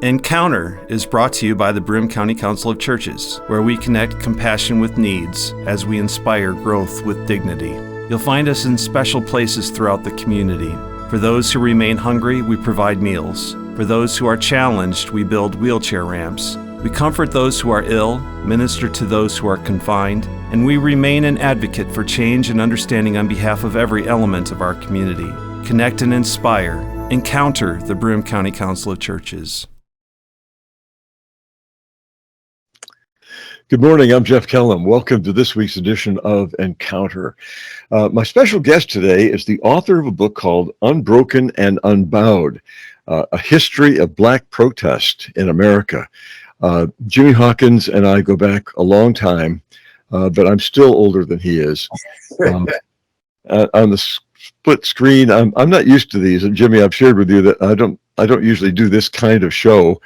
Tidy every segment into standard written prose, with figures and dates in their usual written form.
Encounter is brought to you by the Broome County Council of Churches, where we connect compassion with needs as we inspire growth with dignity. You'll find us in special places throughout the community. For those who remain hungry, we provide meals. For those who are challenged, we build wheelchair ramps. We comfort those who are ill, minister to those who are confined, and we remain an advocate for change and understanding on behalf of every element of our community. Connect and inspire. Encounter the Broome County Council of Churches. Good morning, I'm Jeff Kellam. Welcome to this week's edition of Encounter. My special guest today is the author of a book called Unbroken and Unbowed, a history of Black protest in America. Jimmie Hawkins and I go back a long time, but I'm still older than he is. On the split screen, I'm not used to these. And Jimmie, I've shared with you that I don't usually do this kind of show,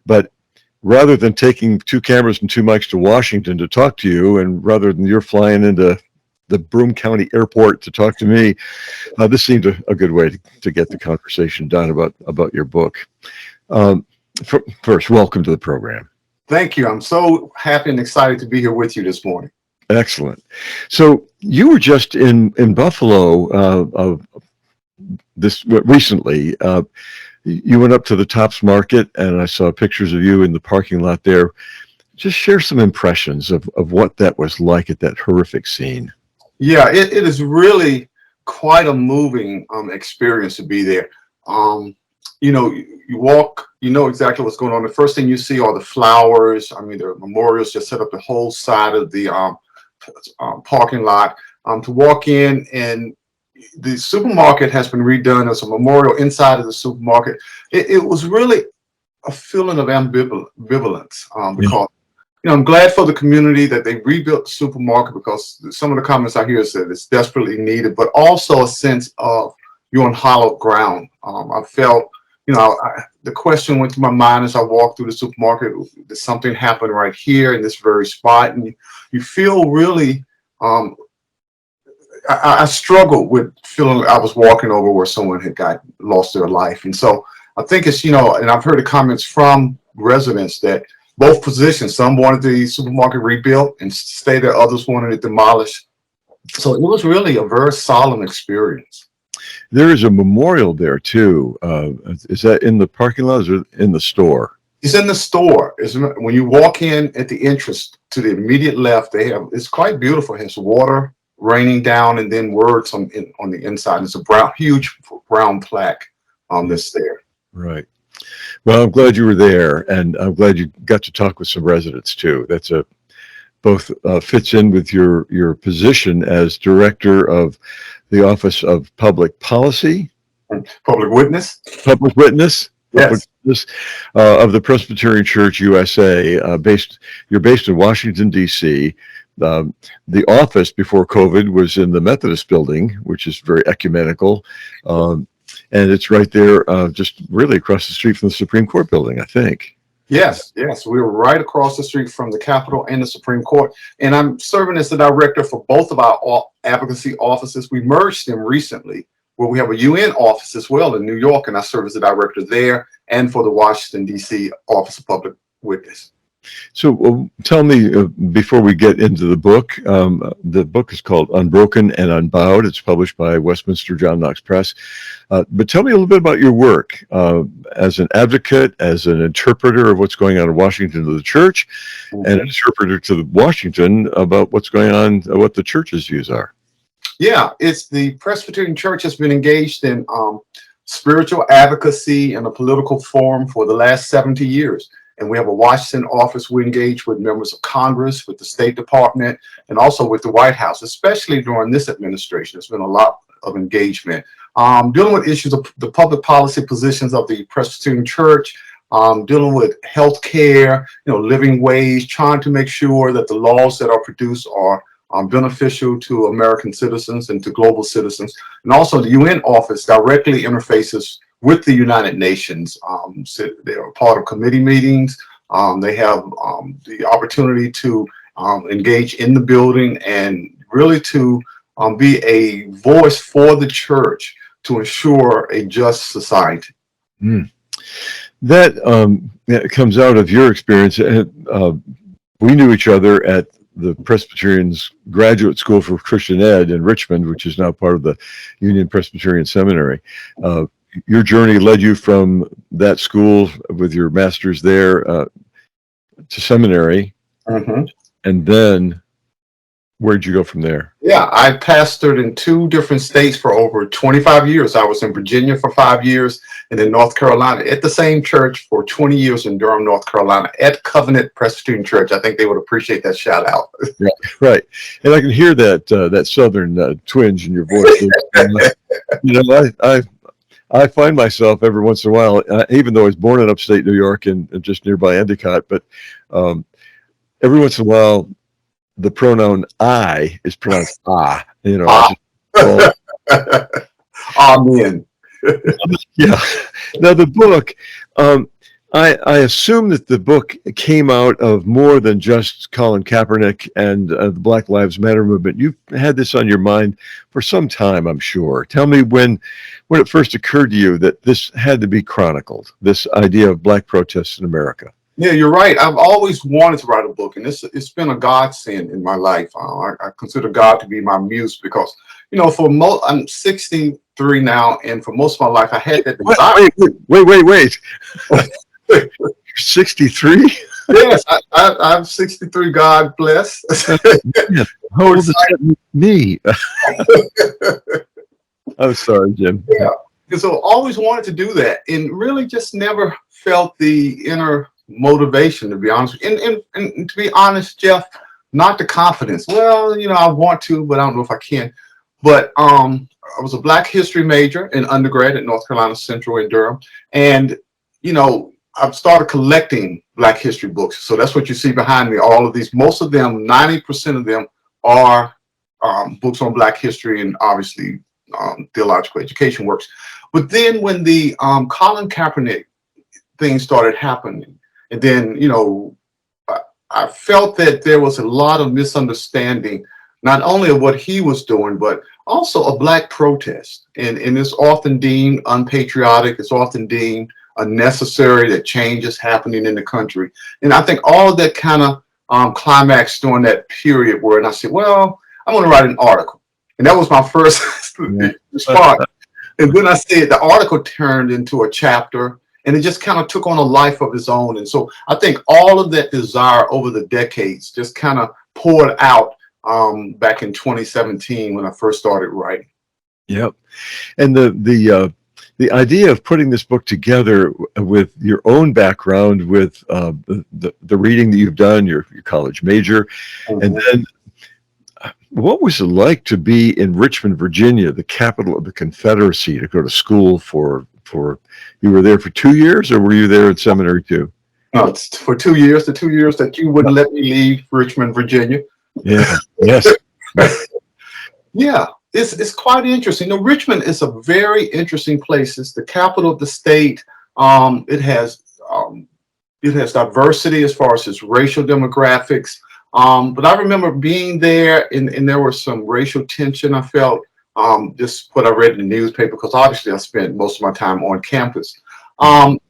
but rather than taking two cameras and two mics to Washington to talk to you, and rather than you're flying into the Broome County Airport to talk to me, this seemed a good way to get the conversation done about your book. First, welcome to the program. Thank you. I'm so happy and excited to be here with you this morning. Excellent. So you were just in Buffalo recently. You went up to the Tops Market, and I saw pictures of you in the parking lot there. Just share some impressions of what that was like at that horrific scene. Yeah, it is really quite a moving experience to be there. You walk, you know exactly what's going on. The first thing you see are the flowers. I mean, the memorials just set up the whole side of the parking lot. To walk in, and the supermarket has been redone as a memorial inside of the supermarket. It was really a feeling of ambivalence because, I'm glad for the community that they rebuilt the supermarket, because some of the comments I hear said it's desperately needed, but also a sense of you're on hallowed ground. I felt, the question went to my mind as I walked through the supermarket: did something happen right here in this very spot? And you feel really, I struggled with feeling like I was walking over where someone had lost their life. And so I think it's, and I've heard the comments from residents that both positions, some wanted the supermarket rebuilt and stay there, others wanted it demolished. So it was really a very solemn experience. There is a memorial there too. Is that in the parking lot or in the store? It's in the store. When you walk in at the entrance to the immediate left, it's quite beautiful. It has water raining down, and then words on the inside. It's a huge brown plaque that's there. Right. Well, I'm glad you were there, and I'm glad you got to talk with some residents too. That's both fits in with your position as director of the Office of Public Policy, Public Witness. Public Witness. Yes. Of the Presbyterian Church USA. You're based in Washington, D.C. The office before COVID was in the Methodist building, which is very ecumenical. And it's right there, just really across the street from the Supreme Court building, I think. Yes. We were right across the street from the Capitol and the Supreme Court. And I'm serving as the director for both of our advocacy offices. We merged them recently, where we have a UN office as well in New York, and I serve as the director there and for the Washington, D.C. Office of Public Witness. So tell me, before we get into the book is called Unbroken and Unbowed. It's published by Westminster John Knox Press. But tell me a little bit about your work as an advocate, as an interpreter of what's going on in Washington to the church, and an interpreter to Washington about what's going on, what the church's views are. Yeah, it's the Presbyterian Church has been engaged in spiritual advocacy in a political forum for the last 70 years. And we have a Washington office. We engage with members of Congress, with the State Department, and also with the White House, especially during this administration. There's been a lot of engagement dealing with issues of the public policy positions of the Presbyterian Church, dealing with health care, living wage, trying to make sure that the laws that are produced are beneficial to American citizens and to global citizens. And also the UN office directly interfaces with the United Nations. They are part of committee meetings. They have the opportunity to engage in the building and really to be a voice for the church to ensure a just society. That comes out of your experience. We knew each other at the Presbyterian's Graduate School for Christian Ed in Richmond, which is now part of the Union Presbyterian Seminary. Your journey led you from that school with your master's there to seminary. Mm-hmm. And then where'd you go from there? Yeah, I pastored in 2 different states for over 25 years. I was in Virginia for 5 years and in North Carolina at the same church for 20 years in Durham, North Carolina at Covenant Presbyterian Church. I think they would appreciate that shout out. Right. And I can hear that southern twinge in your voice. You know, I find myself every once in a while, even though I was born in upstate New York and just nearby Endicott, but every once in a while, the pronoun I is pronounced ah. You know. Amen. Yeah. Now the book, I assume that the book came out of more than just Colin Kaepernick and the Black Lives Matter movement. You've had this on your mind for some time, I'm sure. Tell me when it first occurred to you that this had to be chronicled, this idea of Black protests in America. Yeah, you're right. I've always wanted to write a book, and it's been a godsend in my life. I consider God to be my muse because, you know, I'm 63 now, and for most of my life, I had that desire. Wait. You're 63? Yes, I'm 63. God bless. How old is that me? I'm sorry, Jim. Yeah, because I always wanted to do that, and really just never felt the inner motivation, to be honest. And to be honest, Jeff, not the confidence. Well, you know, I want to, but I don't know if I can. But I was a Black history major in undergrad at North Carolina Central in Durham, and you know, I've started collecting Black history books. So that's what you see behind me. All of these, most of them, 90% of them are books on Black history and obviously theological education works. But then when the Colin Kaepernick thing started happening, and then, you know, I felt that there was a lot of misunderstanding, not only of what he was doing, but also a Black protest. And it's often deemed unpatriotic. It's often deemed unnecessary, that change is happening in the country. And I think all of that kind of climaxed during that period where, and I said, well, I'm going to write an article. And that was my first response. And then I said the article turned into a chapter, and it just kind of took on a life of its own. And so I think all of that desire over the decades just kind of poured out back in 2017 when I first started writing. Yep. And the idea of putting this book together with your own background, with the reading that you've done, your college major, mm-hmm. and then what was it like to be in Richmond, Virginia, the capital of the Confederacy, to go to school for you were there for 2 years, or were you there at seminary too? No, it's for 2 years, the 2 years that you wouldn't let me leave Richmond, Virginia. Yeah. Yes. Yeah. It's quite interesting. You know, Richmond is a very interesting place. It's the capital of the state. It has diversity as far as its racial demographics. But I remember being there, and there was some racial tension. I felt just what I read in the newspaper, because obviously I spent most of my time on campus.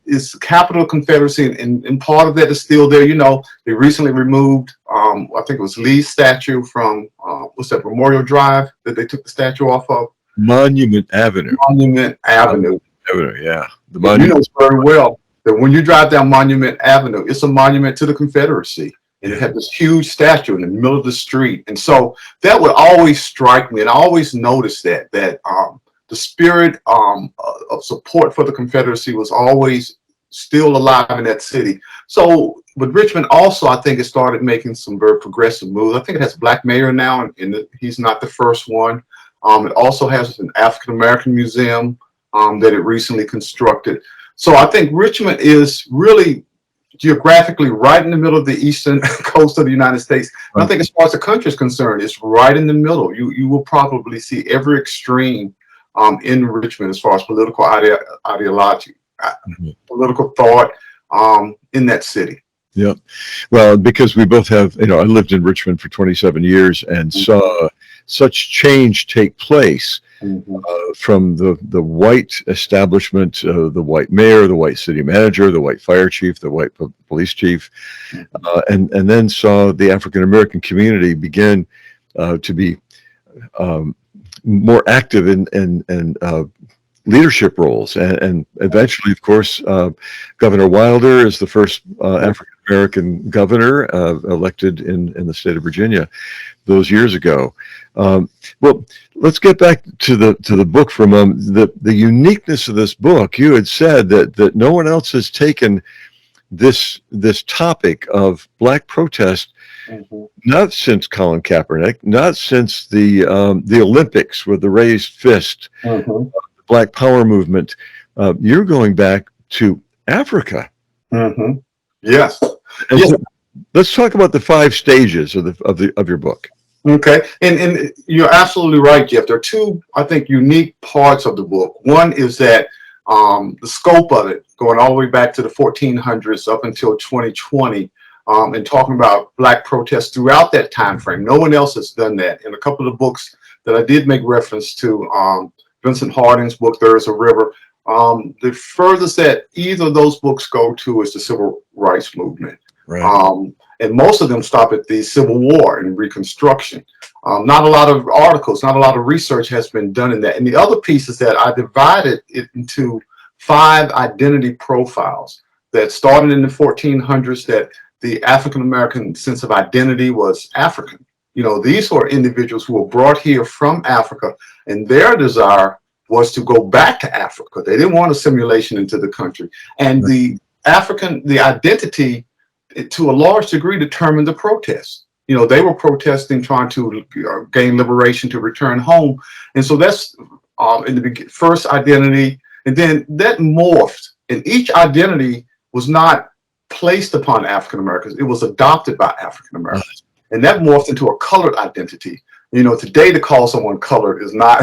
It's the capital of Confederacy, and part of that is still there. You know, they recently removed, I think it was Lee's statue from, what's that, Memorial Drive, that they took the statue off of? Monument Avenue. Monument Avenue. Yeah. The monument. You know very well that when you drive down Monument Avenue, it's a monument to the Confederacy. And it had this huge statue in the middle of the street. And so that would always strike me. And I always noticed that the spirit of support for the Confederacy was always still alive in that city. So, but Richmond also, I think, it started making some very progressive moves. I think it has a Black mayor now, and he's not the first one. It also has an African-American museum that it recently constructed. So I think Richmond is really geographically right in the middle of the eastern coast of the United States. And I think as far as the country is concerned, it's right in the middle. You will probably see every extreme in Richmond as far as political ideology, political thought in that city. Yeah. Well, because we both have, you know, I lived in Richmond for 27 years and saw such change take place from the white establishment, the white mayor, the white city manager, the white fire chief, the white police chief, and then saw the African American community begin to be more active in leadership roles, and eventually, of course, Governor Wilder is the first African American governor elected in the state of Virginia those years ago. Well, let's get back to the book for a moment. The uniqueness of this book, you had said that no one else has taken this topic of Black protest, not since Colin Kaepernick, not since the Olympics with the raised fist, the Black Power movement. You're going back to Africa. Yes. And so let's talk about the 5 stages of your book. Okay, and you're absolutely right, Jeff. There are 2, I think, unique parts of the book. One is that the scope of it, going all the way back to the 1400s up until 2020, and talking about Black protests throughout that time frame. No one else has done that. In a couple of books that I did make reference to, Vincent Harding's book, There Is a River, the furthest that either of those books go to is the Civil Rights Movement. Right. And most of them stop at the Civil War and Reconstruction. Not a lot of articles, not a lot of research has been done in that. And the other piece is that I divided it into 5 identity profiles that started in the 1400s, that the African American sense of identity was African. You know, these were individuals who were brought here from Africa, and their desire was to go back to Africa. They didn't want assimilation into the country. And the identity, to a large degree, determined the protests. You know, they were protesting, trying to gain liberation to return home. And so that's in the first identity. And then that morphed, and each identity was not placed upon African Americans. It was adopted by African Americans. And that morphed into a colored identity. You know, today to call someone colored is not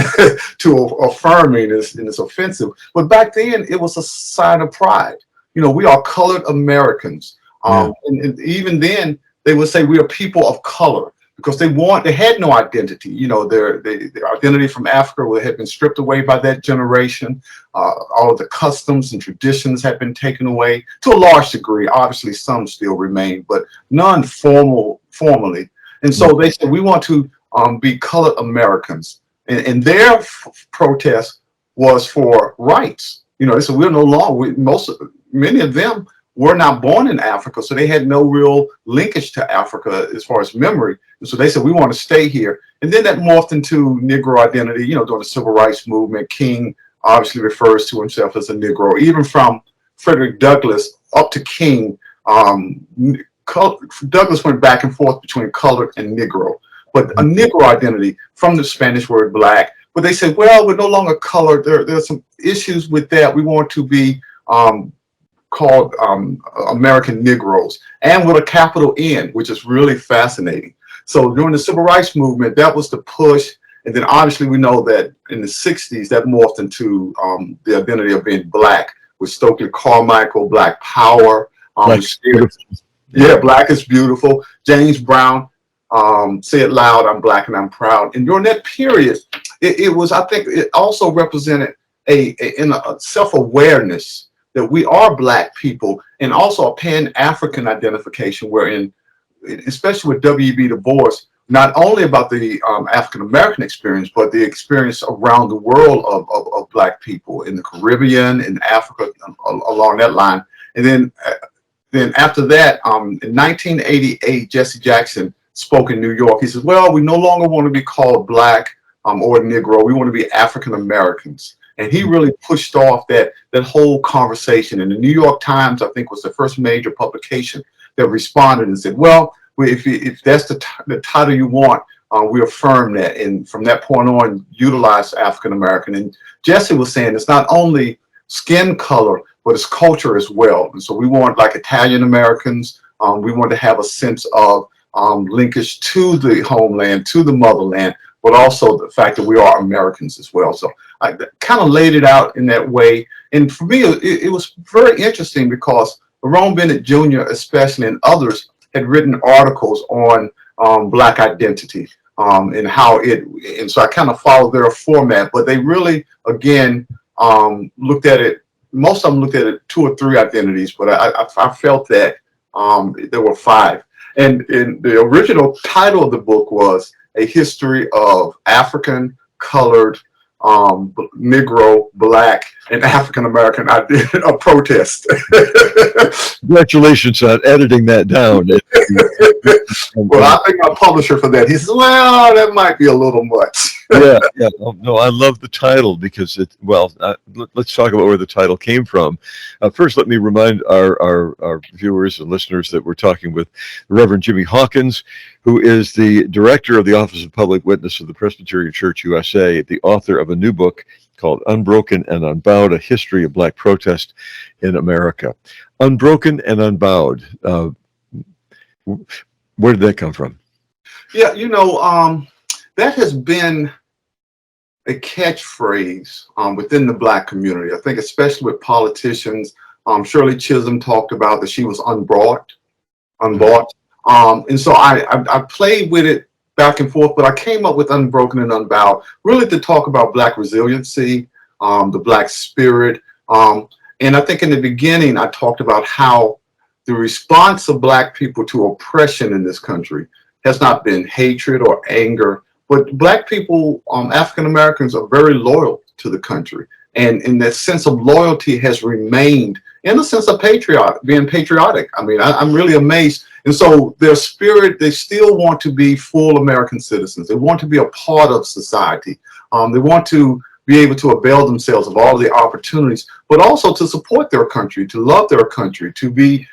too affirming, and it's offensive. But back then, it was a sign of pride. You know, we are colored Americans. And even then, they would say we are people of color, because they had no identity. You know, their identity from Africa had been stripped away by that generation. All of the customs and traditions had been taken away to a large degree. Obviously, some still remain, but none formally. And so they said, we want to be colored Americans. And their protest was for rights. You know, they said, we're no longer, many of them were not born in Africa, so they had no real linkage to Africa as far as memory. And so they said, we want to stay here. And then that morphed into Negro identity. You know, during the Civil Rights Movement, King obviously refers to himself as a Negro. Even from Frederick Douglass up to King, Douglass went back and forth between colored and Negro. But a Negro identity, from the Spanish word black, but they said, well, we're no longer colored. There's some issues with that. We want to be called American Negroes, and with a capital N, which is really fascinating. So during the Civil Rights Movement, that was the push. And then obviously we know that in the 60s, that morphed into the identity of being Black, with Stokely Carmichael, Black Power. Black is beautiful. James Brown, Say It Loud, I'm Black and I'm Proud. And during that period, it was, I think, it also represented a self-awareness that we are Black people, and also a Pan-African identification, wherein, especially with W.E.B. Du Bois, not only about the African-American experience, but the experience around the world of Black people in the Caribbean, in Africa, along that line. And then after that, in 1988, Jesse Jackson spoke in New York. He says, well, we no longer want to be called Black or Negro. We want to be African-Americans. And he really pushed off that whole conversation. And the New York Times, I think, was the first major publication that responded and said, well, if that's the title you want, we affirm that. And from that point on, utilize African-American. And Jesse was saying it's not only skin color, but it's culture as well. And so we want, like Italian-Americans, we want to have a sense of linkage to the homeland, to the motherland, but also the fact that we are Americans as well. So I kind of laid it out in that way. And for me, it was very interesting, because Lerone Bennett Jr. especially, and others, had written articles on Black identity. and how and so I kind of followed their format, but they really, again, looked at it. Most of them looked at it 2 or 3 identities, but I felt that there were 5. And the original title of the book was A History of African, Colored, Negro, Black, and African American a protest. Congratulations on editing that down. Well, I think my publisher for that, he says, well, that might be a little much. Yeah. No, I love the title because let's talk about where the title came from. First, let me remind our viewers and listeners that we're talking with the Reverend Jimmie Hawkins, who is the director of the Office of Public Witness of the Presbyterian Church USA, the author of a new book called Unbroken and Unbowed, A History of Black Protest in America. Unbroken and Unbowed. Where did that come from? Yeah, that has been a catchphrase within the Black community. I think especially with politicians. Shirley Chisholm talked about that she was unbought. And so I played with it back and forth, but I came up with Unbroken and Unbowed really to talk about Black resiliency, the Black spirit. And I think in the beginning, I talked about how the response of Black people to oppression in this country has not been hatred or anger, but Black people, African Americans, are very loyal to the country. And in that sense of loyalty has remained in a sense of being patriotic. I mean, I'm really amazed. And so their spirit, they still want to be full American citizens. They want to be a part of society. They want to be able to avail themselves of all the opportunities, but also to support their country, to love their country, to be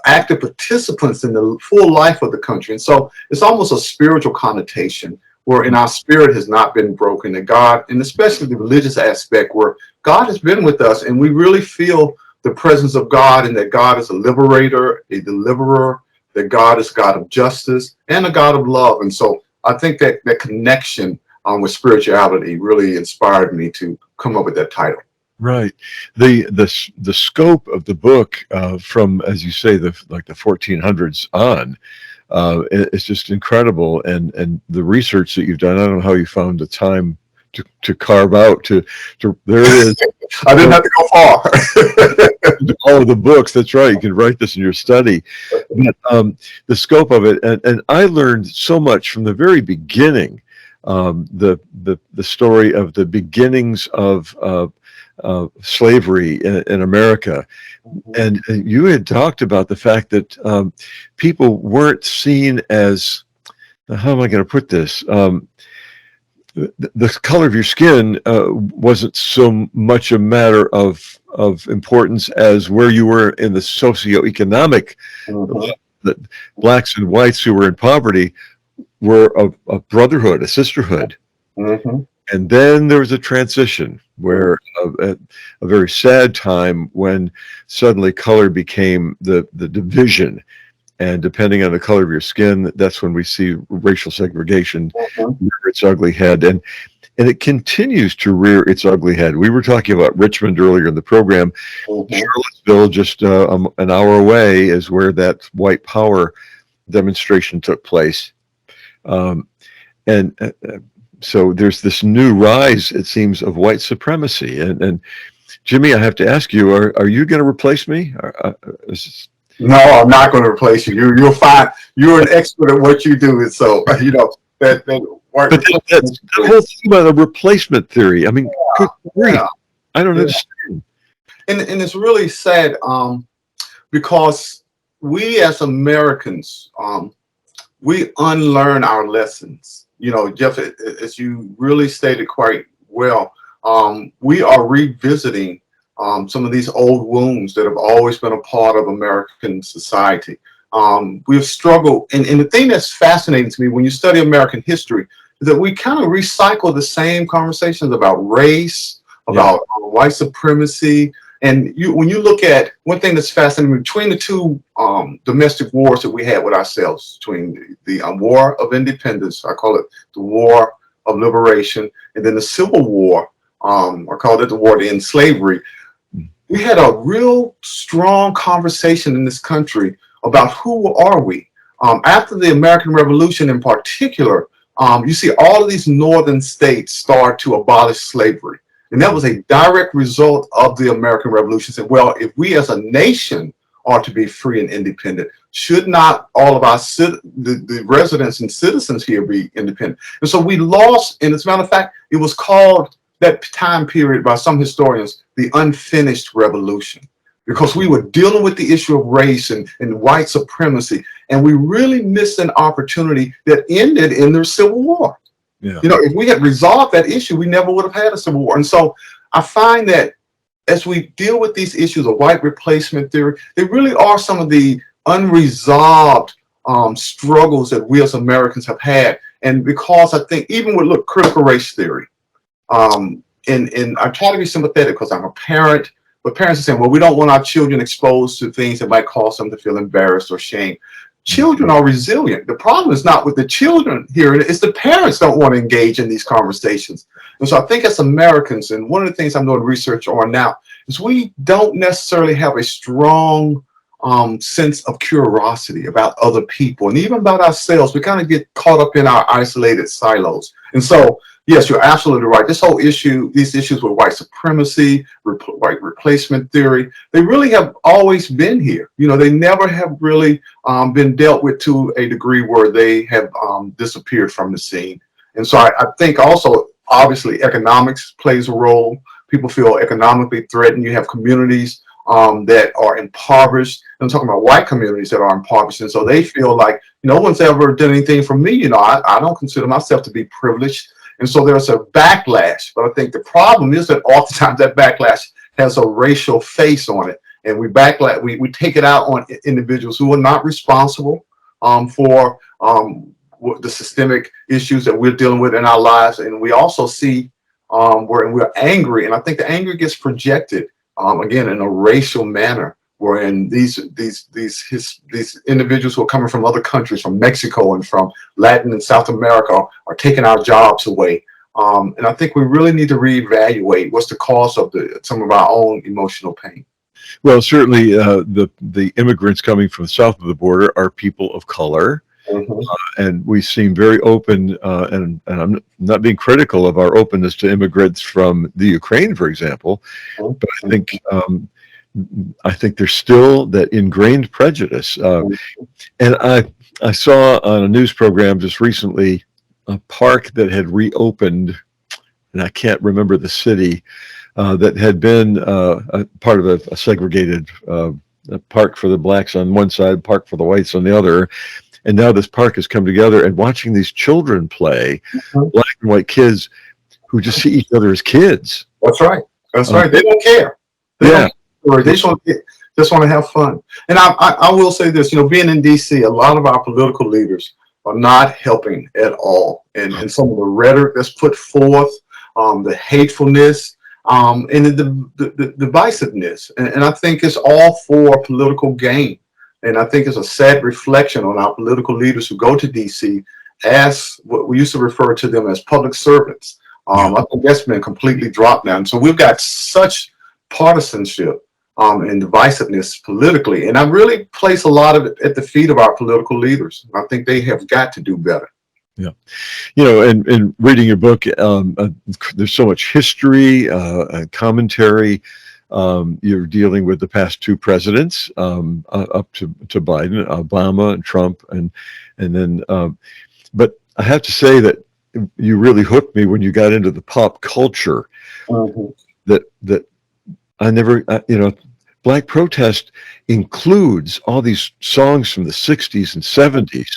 active participants in the full life of the country. And so it's almost a spiritual connotation wherein our spirit has not been broken, that God, and especially the religious aspect where God has been with us and we really feel the presence of God, and that God is a liberator, a deliverer, that God is God of justice and a God of love. And so I think that connection with spirituality really inspired me to come up with that title. Right. The scope of the book from, as you say, the 1400s on, it's just incredible. And the research that you've done, I don't know how you found the time to carve out to there it is. I didn't have to go far. All of the books. That's right. You can write this in your study. But the scope of it, and I learned so much from the very beginning. The story of the beginnings of slavery in America, and you had talked about the fact that people weren't seen as, how am I going to put this? The color of your skin wasn't so much a matter of importance as where you were in the socioeconomic. That blacks and whites who were in poverty were a brotherhood, a sisterhood. And then there was a transition where a very sad time when suddenly color became the division. And depending on the color of your skin, that's when we see racial segregation rear its ugly head. And it continues to rear its ugly head. We were talking about Richmond earlier in the program. Charlottesville, just an hour away, is where that white power demonstration took place. So there's this new rise, it seems, of white supremacy. And Jimmie, I have to ask you, are you going to replace me? No, I'm not going to replace you. You'll find you're an expert at what you do. And so, that whole thing about a replacement theory. I mean, I don't understand. And it's really sad because we as Americans, we unlearn our lessons. Jeff, as you really stated quite well, we are revisiting some of these old wounds that have always been a part of American society. We've struggled, and the thing that's fascinating to me when you study American history is that we kind of recycle the same conversations about race, about white supremacy. And when you look at one thing that's fascinating between the two domestic wars that we had with ourselves, between the War of Independence, I call it the War of Liberation, and then the Civil War, I call it the War to End Slavery. We had a real strong conversation in this country about who are we. After the American Revolution in particular, you see all of these northern states start to abolish slavery. And that was a direct result of the American Revolution. Said, well, if we as a nation are to be free and independent, should not all of our the residents and citizens here be independent? And so we lost, and as a matter of fact, it was called that time period by some historians the unfinished revolution, because we were dealing with the issue of race and white supremacy, and we really missed an opportunity that ended in the Civil War. Yeah. You know, if we had resolved that issue, we never would have had a Civil War. And so I find that as we deal with these issues of white replacement theory, they really are some of the unresolved struggles that we as Americans have had. And because I think even with critical race theory, and I try to be sympathetic because I'm a parent, but parents are saying, well, we don't want our children exposed to things that might cause them to feel embarrassed or shame. Children are resilient. The problem is not with the children here, it's the parents don't want to engage in these conversations. And so I think as Americans, and one of the things I'm doing research on now, is we don't necessarily have a strong sense of curiosity about other people and even about ourselves. We kind of get caught up in our isolated silos. And so, yes, you're absolutely right. This whole issue, these issues with white supremacy, white replacement theory, they really have always been here. You know, they never have really been dealt with to a degree where they have disappeared from the scene. And so I think also, obviously, economics plays a role. People feel economically threatened. You have communities that are impoverished. I'm talking about white communities that are impoverished. And so they feel like no one's ever done anything for me. You know, I don't consider myself to be privileged. And so there's a backlash. But I think the problem is that oftentimes that backlash has a racial face on it. And we take it out on individuals who are not responsible for the systemic issues that we're dealing with in our lives. And we also see where we're angry. And I think the anger gets projected again in a racial manner, wherein these individuals who are coming from other countries, from Mexico and from Latin and South America, are taking our jobs away. And I think we really need to reevaluate what's the cause of some of our own emotional pain. Well, certainly the immigrants coming from south of the border are people of color. Mm-hmm. And we seem very open, and I'm not being critical of our openness to immigrants from the Ukraine, for example, but I think there's still that ingrained prejudice. And I saw on a news program just recently a park that had reopened, and I can't remember the city, that had been a part of a segregated park for the blacks on one side, park for the whites on the other. And now this park has come together, and watching these children play, black and white kids who just see each other as kids. That's right. That's right. They don't care. They just want to have fun. And I will say this, you know, being in DC, a lot of our political leaders are not helping at all. And some of the rhetoric that's put forth, the hatefulness, and the divisiveness. And I think it's all for political gain. And I think it's a sad reflection on our political leaders who go to DC as what we used to refer to them as public servants. I think that's been completely dropped now. And so we've got such partisanship and divisiveness politically. And I really place a lot of it at the feet of our political leaders. I think they have got to do better. Yeah. You know, and reading your book, there's so much history, commentary. You're dealing with the past two presidents, up to Biden, Obama, and Trump, and then. But I have to say that you really hooked me when you got into the pop culture. That I never, you know, Black protest includes all these songs from the 60s and 70s.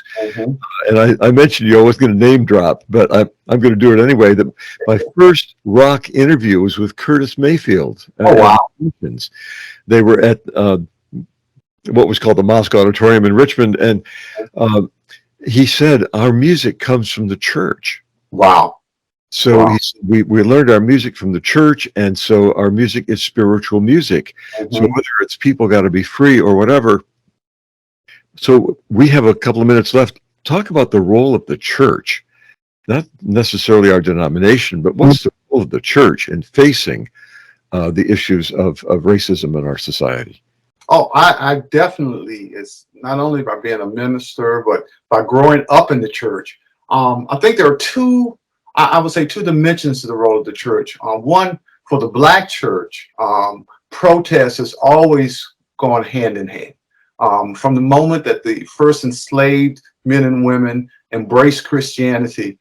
And I mentioned you I was going to name drop, but I'm going to do it anyway. That my first rock interview was with Curtis Mayfield. Hawkins. They were at what was called the Mosque Auditorium in Richmond. And he said, our music comes from the church. Wow. So we learned our music from the church, and so our music is spiritual music. So whether it's people got to be free or whatever. So we have a couple of minutes left. Talk about the role of the church, not necessarily our denomination, but what's the role of the church in facing the issues of racism in our society? Oh, I definitely, it's not only by being a minister, but by growing up in the church. I think there are two, I would say, two dimensions to the role of the church. One, for the Black church, protest has always gone hand in hand. From the moment that the first enslaved men and women embraced Christianity,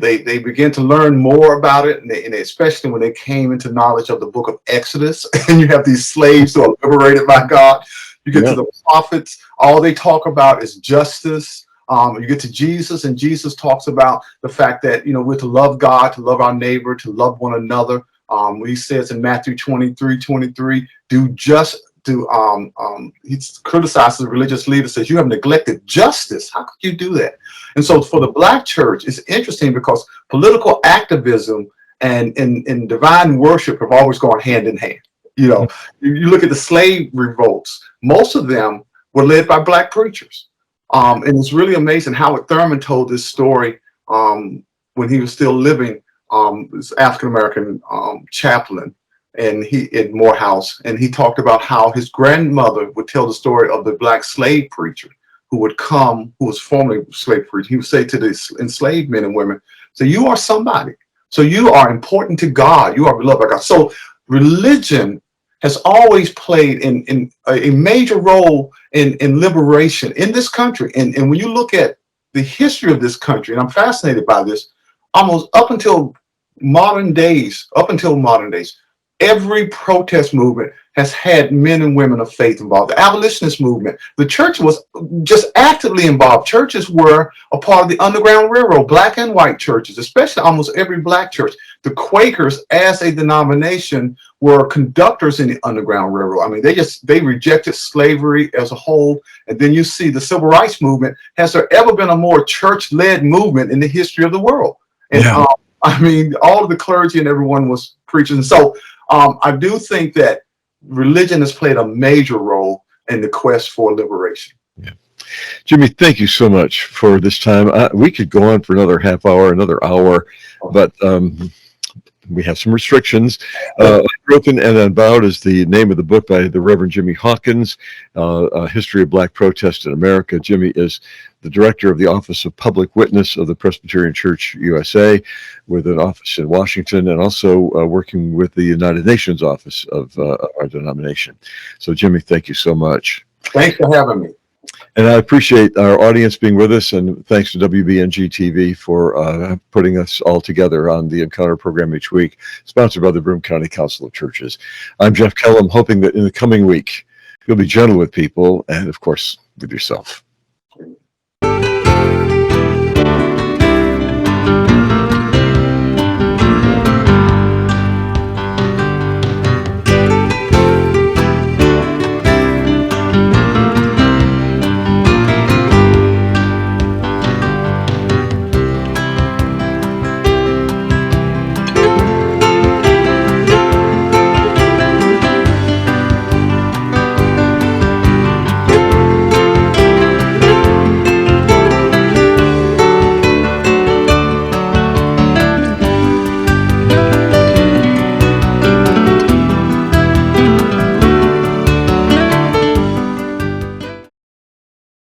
they began to learn more about it, and especially when they came into knowledge of the book of Exodus, and you have these slaves who are liberated by God. You get to the prophets, all they talk about is justice. You get to Jesus, and Jesus talks about the fact that, we're to love God, to love our neighbor, to love one another. He says in Matthew 23:23, he criticizes the religious leaders, says, you have neglected justice. How could you do that? And so for the Black church, it's interesting because political activism and divine worship have always gone hand in hand. You look at the slave revolts, most of them were led by Black preachers. And it's really amazing. Howard Thurman told this story when he was still living, this African-American chaplain, and he in Morehouse, and he talked about how his grandmother would tell the story of the Black slave preacher who would come, who was formerly a slave preacher. He would say to the enslaved men and women, so you are somebody. So you are important to God. You are beloved by God. So religion has always played in a major role in liberation in this country. And when you look at the history of this country, and I'm fascinated by this, almost up until modern days, every protest movement has had men and women of faith involved. The abolitionist movement, the church was just actively involved. Churches were a part of the Underground Railroad, Black and white churches, especially almost every Black church. The Quakers, as a denomination, were conductors in the Underground Railroad. I mean, they rejected slavery as a whole. And then you see the Civil Rights Movement. Has there ever been a more church-led movement in the history of the world? And all of the clergy and everyone was preaching. And so I do think that religion has played a major role in the quest for liberation. Yeah. Jimmie, thank you so much for this time. We could go on for another half hour, another hour, but we have some restrictions. Unbroken and Unbowed is the name of the book by the Reverend Jimmie Hawkins, A History of Black Protest in America. Jimmie is the director of the Office of Public Witness of the Presbyterian Church USA, with an office in Washington, and also working with the United Nations office of our denomination. So, Jimmie, thank you so much. Thanks for having me. And I appreciate our audience being with us, and thanks to WBNG TV for putting us all together on the Encounter program each week, sponsored by the Broome County Council of Churches. I'm Jeff Kellam, hoping that in the coming week, you'll be gentle with people and, of course, with yourself.